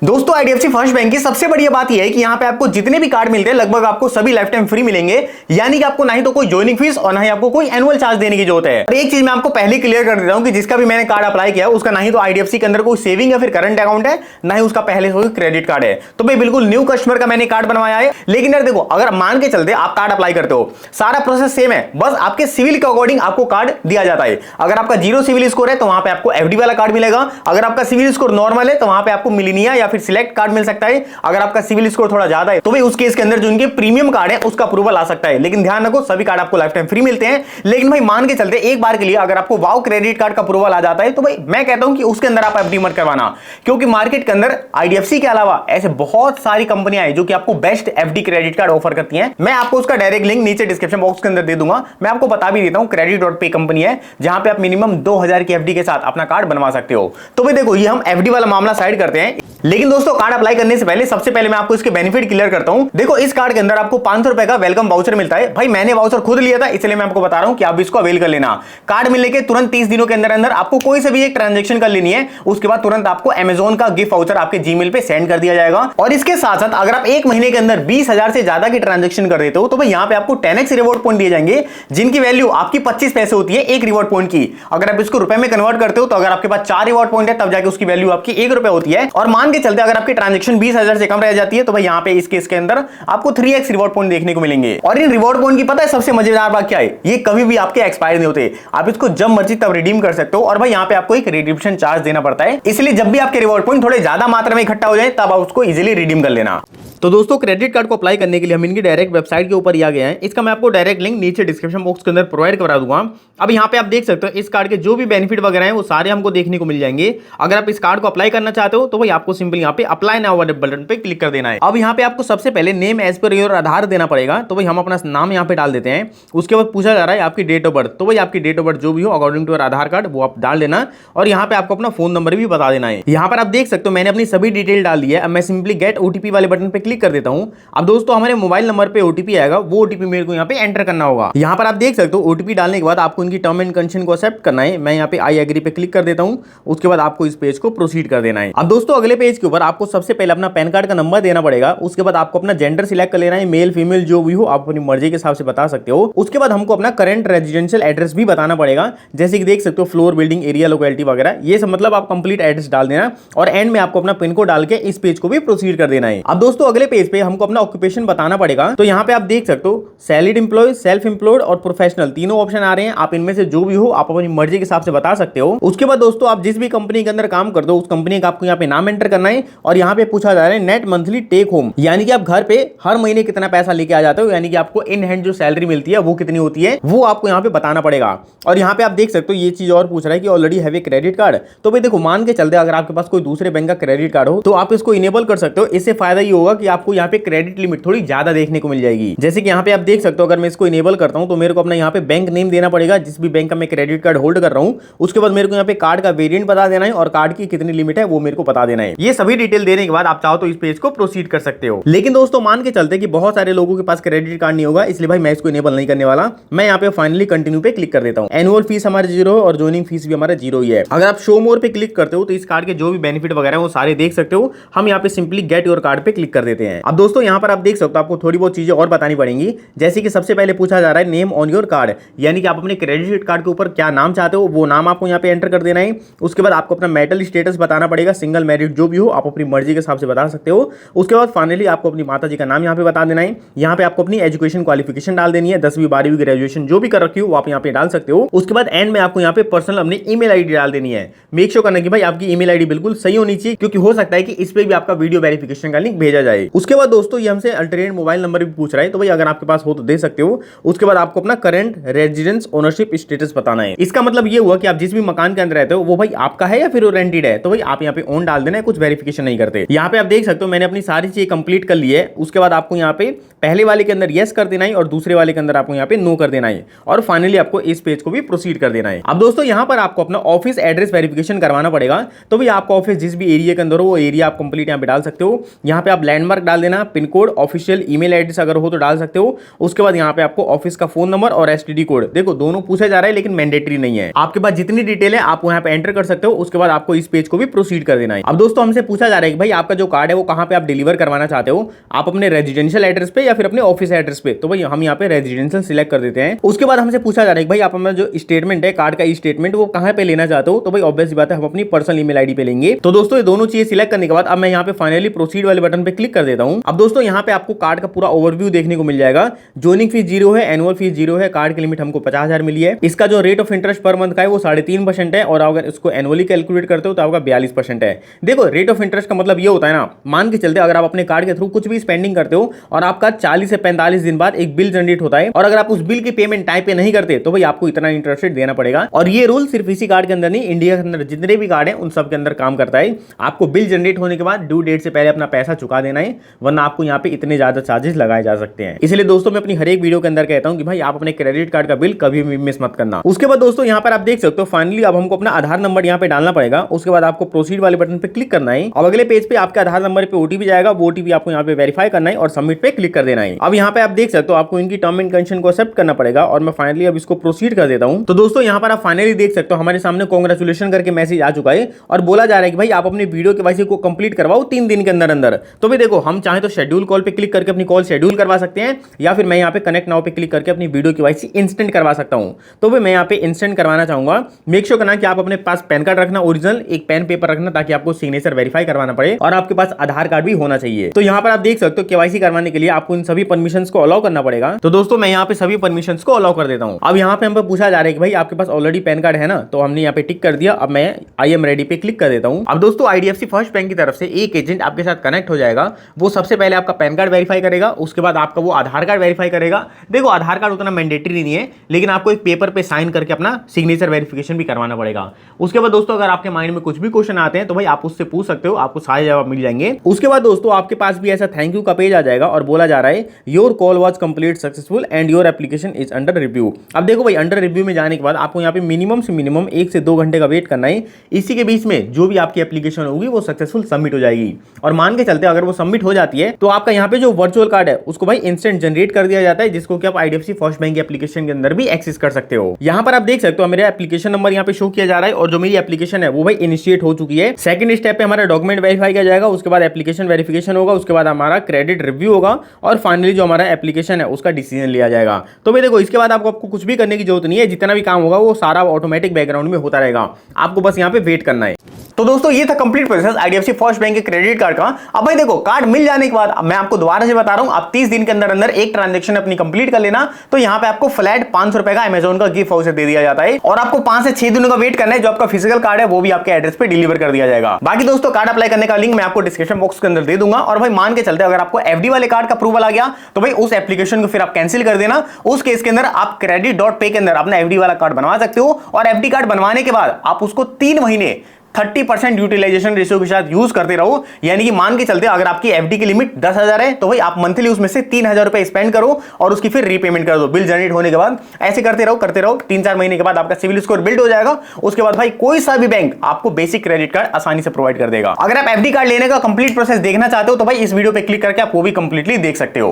दोस्तों IDFC first bank की सबसे बढ़िया बात यह है कि यहाँ पे आपको जितने भी कार्ड मिलते हैं लगभग आपको सभी लाइफ टाइम फ्री मिलेंगे। यानी कि आपको ना ही तो कोई ज्वाइनिंग फीस और ना ही आपको कोई एनुअल चार्ज देने की जरूरत है। और एक चीज मैं आपको पहले क्लियर कर देता हूं कि जिसका भी मैंने कार्ड अप्लाई किया उसका ना ही तो आईडीएफसी के अंदर कोई सेविंग या फिर करंट अकाउंट है, ना ही उसका पहले से कोई क्रेडिट कार्ड है। तो भाई बिल्कुल न्यू कस्टमर का मैंने कार्ड बनवाया है। लेकिन यार देखो, अगर मान के चलते आप कार्ड अप्लाई करते हो, सारा प्रोसेस सेम है, बस आपके सिविल के अकॉर्डिंग आपको कार्ड दिया जाता है। अगर आपका जीरो सिविल स्कोर है तो वहां पे आपको एफडी वाला कार्ड मिलेगा। अगर आपका सिविल स्कोर नॉर्मल है तो वहां पे आपको मिलेनिया या फिर सिलेक्ट कार्ड मिल सकता है। अगर आपका सिविल स्कोर थोड़ा ज्यादा है तो भाई उस केस के अंदर जो इनके प्रीमियम कार्ड है उसका अप्रूवल आ सकता है। लेकिन ध्यान रखो, सभी कार्ड आपको लाइफ टाइम फ्री मिलते हैं। लेकिन भाई मान के चलते एक बार के लिए अगर आपको वाओ क्रेडिट कार्ड का अप्रूवल आ जाता है तो भाई मैं कहता हूं कि उसके अंदर आप एफडी मत करवाना, क्योंकि मार्केट के अंदर आईडीएफसी के अलावा ऐसे बहुत सारी कंपनियां हैं जो कि आपको best FD credit card offer करती हैं। मैं आपको उसका डायरेक्ट लिंक नीचे डिस्क्रिप्शन बॉक्स के अंदर दे दूंगा। मैं आपको बता भी देता हूं, क्रेडिट.पे कंपनी है जहां पे आप मिनिमम 2000 की एफडी के साथ अपना कार्ड बनवा सकते हो। तो भाई देखो, ये हम एफडी वाला मामला साइड करते हैं। लेकिन दोस्तों कार्ड अप्लाई करने से पहले सबसे पहले मैं आपको इसके बेनिफिट क्लियर करता हूं। देखो, इस कार्ड के अंदर आपको 500 रुपए का वेलकम वाउचर मिलता है। भाई मैंने वाउचर खुद लिया था, इसलिए मैं आपको बता रहा हूं कि आप इसको अवेल कर लेना। कार्ड मिलने के तुरंत 30 दिनों के अंदर अंदर आपको कोई से भी एक ट्रांजैक्शन कर लेनी है, उसके बाद तुरंत आपको अमेजोन का गिफ्ट वाउचर आपके जीमेल पे सेंड कर दिया जाएगा। और इसके साथ साथ अगर आप एक महीने के अंदर 20,000 से ज्यादा की ट्रांजैक्शन कर देते हो तो भाई यहां पे आपको 10x रिवॉर्ड पॉइंट दिए जाएंगे, जिनकी वैल्यू आपकी 25 पैसे होती है एक रिवॉर्ड पॉइंट की। अगर आप इसको रुपए में कन्वर्ट करते हो तो अगर आपके पास 4 रिवॉर्ड पॉइंट है तब जाके उसकी वैल्यू आपकी 1 रुपए होती है। और मान के चलते अगर आपकी ट्रांजैक्शन 20,000 से कम रह जाती है तो भाई यहां पे इस केस के अंदर आपको 3x रिवॉर्ड पॉइंट देखने को मिलेंगे। और इन रिवॉर्ड पॉइंट की पता है सबसे मजेदार बात क्या है? ये कभी भी आपके एक्सपायर नहीं होते, आप इसको जब मर्जी तब रिडीम कर सकते हो। और भाई यहां पे आपको एक रिडीम्पशन चार्ज देना पड़ता है, इसलिए जब भी आपके रिवॉर्ड पॉइंट थोड़े ज्यादा मात्रा में इकट्ठा हो जाए तब आप उसको इजीली रिडीम कर लेना। तो दोस्तों क्रेडिट कार्ड को अप्लाई करने के लिए हम इनकी डायरेक्ट वेबसाइट के ऊपर ही आ गए हैं। इसका मैं आपको डायरेक्ट लिंक नीचे डिस्क्रिप्शन बॉक्स के अंदर प्रोवाइड करा दूंगा। अब यहाँ पे आप देख सकते हो इस कार्ड के जो भी बेनिफिट वगैरह हैं वो सारे हमको देखने को मिल जाएंगे। अगर आप इस कार्ड को अप्लाई करना चाहते हो तो भाई आपको सिंपल यहाँ पे अप्लाई नाउ वाले बटन पे क्लिक कर देना है। अब यहाँ पे आपको सबसे पहले नेम एज पर योर आधार देना पड़ेगा। तो भाई हम अपना नाम यहाँ पे डाल देते हैं। उसके बाद पूछा जा रहा है आपकी डेट ऑफ बर्थ, तो भाई आपकी डेट ऑफ बर्थ जो भी हो according to your Aadhaar card वो आप डाल देना। और यहाँ पे आपको अपना फोन नंबर भी बता देना है। यहाँ पर आप देख सकते हो मैंने अपनी सभी डिटेल डाल दी है। अब मैं सिंपली गेट ओटीपी वाले बटन पे क्लिक कर देता हूँ। अब दोस्तों हमारे मोबाइल नंबर पे ओटीपी आएगा, वो ओटीपी मेरे को यहाँ पे एंटर करना होगा। यहाँ पर आप देख सकते हो ओटीपी डालने के बाद आपको इनकी टर्म एंड कंडीशन को एक्सेप्ट करना है। मैं यहाँ पे आई एग्री पे क्लिक कर देता हूँ। उसके बाद आपको इस पेज को प्रोसीड कर देना है। अब दोस्तों अगले पेज के ऊपर आपको सबसे पहले अपना पैन कार्ड का नंबर देना पड़ेगा। उसके बाद आपको अपना जेंडर सिलेक्ट कर लेना है, मेल फीमेल जो भी हो आप अपनी मर्जी के हिसाब से बता सकते हो। उसके बाद हमको अपना करंट रेजिडेंशियल एड्रेस भी बताना पड़ेगा, जैसे कि देख सकते हो फ्लोर, बिल्डिंग, एरिया, लोकेलिटी वगैरह, ये सब मतलब आप कंप्लीट एड्रेस डाल देना। और एंड में आपको अपना पिन कोड डाल के इस पेज को भी प्रोसीड कर देना है। अब दोस्तों अगले पेज पे हमको अपना ऑक्यूपेशन बताना पड़ेगा। तो यहाँ पे आप देख सकते हो सैलरीड एम्प्लॉय, सेल्फ एम्प्लॉयड और प्रोफेशनल तीनों ऑप्शन आ रहे हैं। आप इनमें से जो भी हो आप अपनी मर्जी के हिसाब से बता सकते हो। उसके बाद दोस्तों आप जिस भी कंपनी के अंदर काम करते हो उस कंपनी का आपको यहाँ पे नाम एंटर करना है। और यहाँ पे पूछा जा रहा है नेट मंथली टेक होम, यानी कि आप घर पे हर महीने कितना पैसा लेके आ जाते हो, यानी कि आपको इन हैंड जो सैलरी मिलती है वो कितनी होती है वो आपको यहाँ पे बताना पड़ेगा। और यहाँ पे आप देख सकते हो ये चीज और पूछ रहा है कि already have a credit card. तो भाई देखो, मान के चलते अगर आपके पास कोई दूसरे बैंक का क्रेडिट कार्ड हो तो आप इसको इनेबल कर सकते हो। इससे फायदा ये होगा कि आपको यहाँ पे क्रेडिट लिमिट थोड़ी ज्यादा देखने को मिल जाएगी। जैसे कि यहाँ पे आप देख सकते हो अगर मैं इसको इनेबल करता हूँ तो मेरे को अपना यहाँ पे बैंक नेम देना पड़ेगा, जिस भी बैंक का मैं क्रेडिट कार्ड होल्ड कर रहा हूँ। उसके बाद मेरे को यहाँ पे कार्ड का वेरिएंट बता देना है और कार्ड की कितनी लिमिट है वो मेरे को बता देना है। ये सभी डिटेल देने के बाद आप चाहो तो इस पेज को प्रोसीड कर सकते हो। लेकिन दोस्तों मान के चलते कि बहुत सारे लोगों के पास क्रेडिट कार्ड नहीं होगा, इसलिए भाई मैं इसको इनेबल नहीं करने वाला। मैं यहाँ पे फाइनली कंटिन्यू पे क्लिक कर देता हूँ। एनुअल फीस हमारे 0 है और ज्वाइनिंग फीस भी हमारा 0 ही है। अगर आप शो मोर पे क्लिक करते हो तो इस कार्ड के जो भी बेनिफिट वगैरह वो सारे देख सकते हो। हम यहाँ पे सिंपली गेट योर कार्ड पे क्लिक कर देते हैं। अब दोस्तों यहाँ पर आप देख सकते हो आपको थोड़ी बहुत चीजें और बतानी पड़ेंगी। जैसे कि सबसे पहले पूछा जा रहा है नेम ऑन योर कार्ड, यानी कि आप अपने क्रेडिट कार्ड के ऊपर क्या नाम चाहते हो वो नाम आपको यहाँ पे एंटर कर देना है। उसके बाद आपको अपना मेटल स्टेटस बताना पड़ेगा, सिंगल मैरिड जो भी हो आप अपनी मर्जी के हिसाब से बता सकते हो। उसके बाद फाइनली आपको अपनी माता जी का नाम यहाँ पे बता देना है। यहाँ पे आपको अपनी एजुकेशन क्वालिफिकेशन डाल देनी है, 10वीं 12वीं ग्रेजुएशन जो भी कर रखी हो वो आप यहाँ पे डाल सकते हो। उसके बाद एंड में आपको यहाँ पे पर्सनल अपनी ईमेल आईडी डाल देनी है। मेक श्योर करना कि भाई आपकी ईमेल आईडी बिल्कुल सही होनी चाहिए, क्योंकि हो सकता है कि इस पे भी आपका वीडियो वेरिफिकेशन का लिंक भेजा जाए। उसके बाद दोस्तों ये हमसे अल्टरनेट मोबाइल नंबर भी पूछ रहा है, तो भाई अगर आपके पास हो तो दे सकते हो। उसके बाद आपको अपना करंट रेजिडेंस ओनरशिप स्टेटस बताना है। इसका मतलब ये हुआ कि आप जिस भी मकान के अंदर रहते हो वो भाई आपका है या फिर वो रेंटेड है। तो भाई आप यहाँ पे ओन डाल देना है, कुछ वेरिफिकेशन नहीं करते। यहाँ पे आप देख सकते हो मैंने अपनी सारी चीजें कंप्लीट कर ली है। उसके बाद आपको यहाँ पे पहले वाले के अंदर यस कर देना है और दूसरे वाले के अंदर आपको यहाँ पे नो कर देना है। और फाइनली आपको इस पेज को भी प्रोसीड कर देना है। अब दोस्तों यहाँ पर आपको अपना ऑफिस एड्रेस वेरिफिकेशन करवाना पड़ेगा। तो भाई आपका ऑफिस जिस भी एरिया के अंदर हो वो एरिया आप कंप्लीट यहाँ पे डाल सकते हो। यहाँ पे आप लैंडमार्क डाल देना, pin code, official email address अगर हो तो डाल सकते हो। उसके बाद यहाँ पे आपको ऑफिस का फोन नंबर और एसटीडी कोड, देखो दोनों पूछा जा रहा है लेकिन मैंडेटरी नहीं है। आपके पास जितनी डिटेल है आप यहाँ पे एंटर कर सकते हो। उसके बाद आपको इस पेज को भी प्रोसीड कर देना है। अब दोस्तों हमसे हमसे पूछा जा रहा है कि भाई आपका जो कार्ड है वो कहाँ पे आप डिलीवर करवाना चाहते हो, आप अपने रेजिडेंशियल एड्रेस पे या फिर अपने ऑफिस एड्रेस पे। तो भाई हम यहाँ पे रेजिडेंशियल सिलेक्ट कर देते हैं। उसके बाद हमसे पूछा जा रहा है कि भाई आप अपना जो स्टेटमेंट है, कार्ड का ई स्टेटमेंट, वो कहाँ पे लेना चाहते हो। तो भाई ऑब्वियस बात है हम अपनी पर्सनल ईमेल आईडी पे लेंगे। तो दोस्तों ये दोनों चीजें सिलेक्ट करने के बाद अब मैं यहाँ पे फाइनली प्रोसीड वाले बटन पे क्लिक कर देता हूँ। अब दोस्तों यहाँ पे आपको कार्ड का पूरा ओवरव्यू देखने को मिल जाएगा। ज्वाइनिंग फीस 0 है, एनुअल फीस 0 है, कार्ड की लिमिट हमको 50,000 मिली है। इसका जो rate of interest per month का है वो 3.5% है, और अगर इसको एनुअली कैलकुलेट करते हो तो आपका 42% है। देखो रेट ऑफ इंटरेस्ट का मतलब ये होता है ना, मान के चलते अगर आप अपने कार्ड के थ्रू कुछ भी स्पेंडिंग करते हो और आपका 40 से 45 दिन बाद एक बिल जनरेट होता है, और अगर आप उस बिल की पेमेंट टाइम पे नहीं करते तो भाई आपको इतना इंटरेस्ट रेट देना पड़ेगा। और ये रूल सिर्फ इसी कार्ड के अंदर नहीं, इंडिया के अंदर जितने भी कार्ड है उन सब के अंदर काम करता है। आपको बिल जनरेट होने के बाद ड्यू डेट से पहले अपना पैसा चुका देना है, वरना आपको यहाँ पे इतने ज्यादा चार्जेस लगाए जा सकते हैं। इसलिए दोस्तों मैं अपनी हर एक वीडियो के अंदर कहता हूं कि भाई आप अपने क्रेडिट कार्ड का बिल कभी भी मिस मत करना। उसके बाद दोस्तों यहाँ पर आप देख सकते हो फाइनली अब हमको अपना आधार नंबर यहाँ पे डालना पड़ेगा। उसके बाद आपको प्रोसीड वाले बटन पे क्लिक करना है। अब अगले पेज पे आपके आधार नंबर पे ओटीपी जाएगा, वो ओटीपी आपको यहाँ पे वेरीफाई करना है और सबमिट पे क्लिक कर देना है। अब यहाँ पे आप देख सकते हो आपको इनकी टर्म एंड कंडीशन को एक्सेप्ट करना पड़ेगा, और मैं फाइनली अब इसको प्रोसीड कर देता हूँ। तो दोस्तों यहाँ पर आप फाइनली देख सकते हो हमारे सामने कांग्रेचुलेशन करके मैसेज आ चुका है, और बोला जा रहा है कि भाई आप अपने वीडियो केवाईसी को कंप्लीट करवाओ 3 दिन के अंदर अंदर। तो भाई देखो हम चाहे तो शेड्यूल कॉल पे क्लिक करके अपनी कॉल शेड्यूल करवा सकते हैं, या फिर मैं यहाँ पे कनेक्ट नाउ पे क्लिक करके अपनी वीडियो केवाईसी इंस्टेंट करवा सकता हूँ। तो भाई मैं यहाँ पे इंस्टेंट करवाना चाहूंगा। मेक श्योर करना कि आप अपने पास पैन कार्ड रखना ओरिजिनल, एक पेन पेपर रखना ताकि आपको सिग्नेचर वेरीफाई करवाना पड़े, और आपके पास आधार कार्ड भी होना चाहिए। तो यहाँ पर आप देख सकते हो केवाईसी करवाने के लिए आपको इन सभी परमिशंस को अलाउ करना पड़ेगा। तो दोस्तों मैं यहाँ पे सभी परमिशंस को अलाउ कर देता हूँ। अब यहाँ पे हमको पूछा जा रहा है कि भाई आपके पास ऑलरेडी पैन कार्ड है ना, तो हमने यहाँ पे टिक कर दिया। अब मैं आई एम रेडी पे क्लिक कर देता हूँ। अब दोस्तों आईडीएफसी फर्स्ट बैंक की तरफ से एक एजेंट आपके साथ कनेक्ट हो जाएगा। वो सबसे पहले आपका पैन कार्ड वेरीफाई करेगा, उसके बाद आपका वो आधार कार्ड वेरीफाई करेगा। देखो आधार कार्ड उतना मैंडेटरी नहीं है, लेकिन आपको एक पेपर पे साइन करके अपना सिग्नेचर वेरिफिकेशन भी करवाना पड़ेगा। उसके बाद दोस्तों अगर आपके माइंड में कुछ भी क्वेश्चन आते हैं तो भाई आप उससे पूछ सकते हो, आपको सारे जवाब मिल जाएंगे। उसके बाद दोस्तों आपके पास भी ऐसा थैंक यू का पेज आ जाएगा, और बोला जा रहा है your call was complete successful and your application is under review. अब देखो भाई अंडर रिव्यू में जाने के बाद आपको यहाँ पे मिनिमम से मिनिमम 1 से 2 घंटे का वेट करना है। इसी के बीच में जो भी आपकी एप्लीकेशन होगी वो सक्सेसफुल सबमिट हो जाएगी। और मान के चलते अगर वो सबमिट हो जाती है तो आपका यहाँ पे जो वर्चुअल कार्ड है उसको भाई इंस्टेंट जनरेट कर दिया जाता है, जिसको कि आप आईडीएफसी फर्स्ट बैंक एप्लीकेशन के अंदर भी एक्सेस कर सकते हो। यहाँ पर आप देख सकते हो मेरा एप्लीकेशन नंबर यहाँ पे शो किया जा रहा है, और जो मेरी एप्लीकेशन है वो भाई इनिशिएट हो चुकी है। सेकंड स्टेप पे हमारा डॉक्यूमेंट वेरीफाई किया जाएगा, उसके बाद एप्लीकेशन वेरिफिकेशन होगा, उसके बाद हमारा क्रेडिट रिव्यू होगा, और फाइनली जो हमारा एप्लीकेशन है उसका डिसीजन लिया जाएगा। तो भाई देखो इसके बाद आपको कुछ भी करने की जरूरत नहीं है, जितना भी काम होगा वो सारा ऑटोमेटिक बैकग्राउंड में होता रहेगा, आपको बस यहाँ पे वेट करना है। तो दोस्तों ये था complete process IDFC first bank के क्रेडिट कार्ड का। अब भाई देखो कार्ड मिल जाने के बाद मैं आपको दोबारा से बता रहा हूं, आप 30 दिन के अंदर अंदर एक ट्रांजैक्शन अपनी कंप्लीट कर लेना, तो यहाँ पे आपको फ्लैट 500 रुपए का अमेजोन का गिफ्ट वाउचर दे दिया जाता है, और आपको 5 से 6 दिनों का वेट करना है। जो आपका फिजिकल कार्ड है वो भी आपके एड्रेस पे डिलीवर कर दिया जाएगा। बाकी दोस्तों कार्ड अप्लाई करने का लिंक मैं आपको डिस्क्रिप्शन बॉक्स के अंदर दे दूंगा। और भाई मान के चलते अगर आपको एफडी वाले कार्ड का अप्रूवल आ गया तो भाई उस एप्लीकेशन को फिर आप कैंसिल कर देना। उस केस के अंदर आप credit.pay के अंदर अपना एफडी वाला कार्ड बनवा सकते हो, और एफडी कार्ड बनवाने के बाद आप उसको 3 महीने 30% यूटिलाइजेशन रेशियो के साथ यूज करते रहो। यानी कि मान के चलते अगर आपकी एफडी की लिमिट 10,000 है तो भाई आप मंथली उसमें से 3,000 रुपए स्पेंड करो और उसकी फिर रीपेमेंट कर दो बिल जनरेट होने के बाद। ऐसे करते रहो 3-4 महीने के बाद आपका सिविल स्कोर बिल्ड हो जाएगा। उसके बाद भाई कोई सा भी बैंक आपको बेसिक क्रेडिट कार्ड आसानी से प्रोवाइड कर देगा। अगर आप एफडी कार्ड लेने का कंप्लीट प्रोसेस देखना चाहते हो तो भाई इस वीडियो पे क्लिक करके आप वो भी कंप्लीटली देख सकते हो।